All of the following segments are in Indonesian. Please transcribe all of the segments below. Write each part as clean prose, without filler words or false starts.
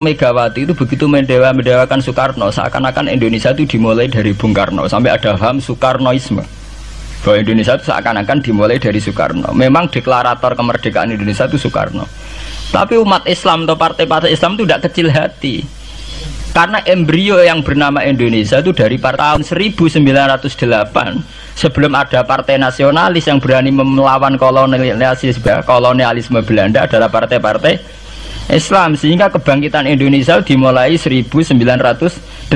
Megawati itu begitu mendewakan Soekarno, seakan-akan Indonesia itu dimulai dari Bung Karno, sampai ada paham Soekarnoisme bahwa Indonesia itu seakan-akan dimulai dari Soekarno. Memang deklarator kemerdekaan Indonesia itu Soekarno, tapi umat Islam atau partai-partai Islam itu tidak kecil hati, karena embrio yang bernama Indonesia itu dari tahun 1908, sebelum ada partai nasionalis yang berani melawan kolonialisme Belanda, adalah partai-partai Islam. Sehingga kebangkitan Indonesia dimulai 1908,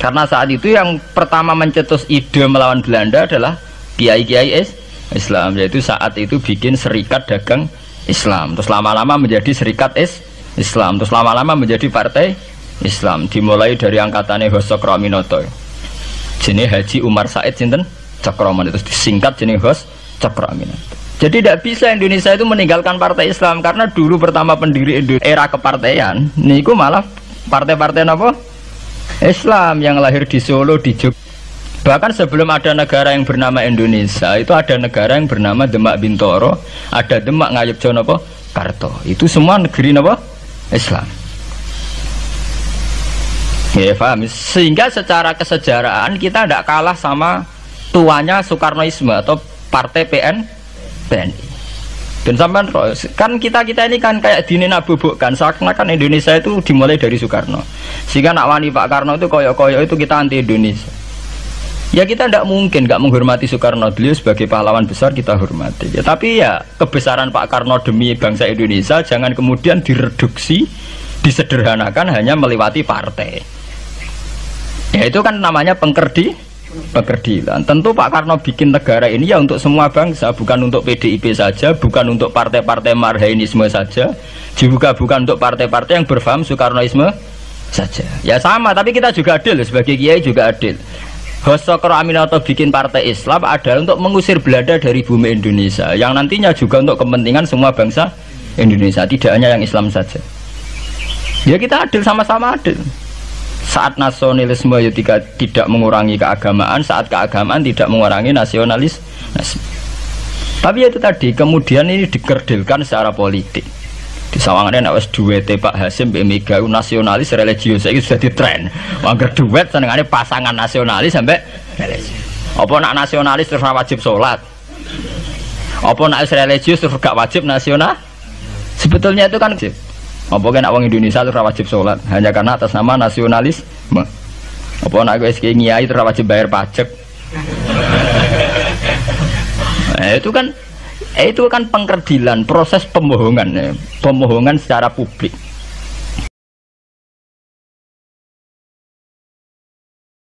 karena saat itu yang pertama mencetus ide melawan Belanda adalah kiai-kiai Islam, yaitu saat itu bikin serikat dagang Islam, terus lama-lama menjadi serikat Islam, terus lama-lama menjadi partai Islam. Dimulai dari angkatannya Hos Cokroaminoto, jenis Haji Umar Said sinten Cokroaminoto, terus disingkat jenis Hos Cokroaminoto. Jadi tidak bisa Indonesia itu meninggalkan partai Islam, karena dulu pertama pendiri era kepartaian niku malah partai-partai apa? Islam yang lahir di Solo, di Jogja. Bahkan sebelum ada negara yang bernama Indonesia, itu ada negara yang bernama Demak Bintoro, ada Demak Ngayogjakarta apa? Karto. Itu semua negeri apa? Islam. Ya paham. Sehingga secara kesejarahan kita tidak kalah sama tuanya Soekarnoisme atau partai PNI. Dan sampai kan kita ini kan kayak dinabubukkan seakan-akan Indonesia itu dimulai dari Soekarno, sehingga nak wani Pak Karno itu koyok-koyok itu kita anti Indonesia. Ya kita tidak mungkin nggak menghormati Soekarno, beliau sebagai pahlawan besar kita hormati ya, tapi ya kebesaran Pak Karno demi bangsa Indonesia jangan kemudian direduksi, disederhanakan hanya melewati partai. Ya itu kan namanya pengkerdilan. Tentu Pak Karno bikin negara ini ya untuk semua bangsa, bukan untuk PDIP saja, bukan untuk partai-partai marhainisme saja, juga bukan untuk partai-partai yang berfaham Soekarnoisme saja. Ya sama, tapi kita juga adil, sebagai kiai juga adil. Hos Cokroaminoto bikin partai Islam adalah untuk mengusir Belanda dari bumi Indonesia, yang nantinya juga untuk kepentingan semua bangsa Indonesia, tidak hanya yang Islam saja. Ya kita adil, sama-sama adil. Saat nasionalisme ya tidak mengurangi keagamaan, saat keagamaan tidak mengurangi nasionalis. Tapi itu tadi kemudian ini dikerdilkan secara politik. Di sawangannya nak wis duwete Pak Hasim Mbak Mega nasionalis religius itu sudah ditren. Angger duet senengane pasangan nasionalis sampai religius. Apa nak nasionalis terus wajib sholat? Apa nak religius terus gak wajib nasional? Sebetulnya itu kan apa kan orang Indonesia itu wajib sholat hanya karena atas nama nasionalisme. Apa nak wis kiai itu wajib bayar pajak. Itu kan pengkerdilan, proses pembohongan, pembohongan secara publik.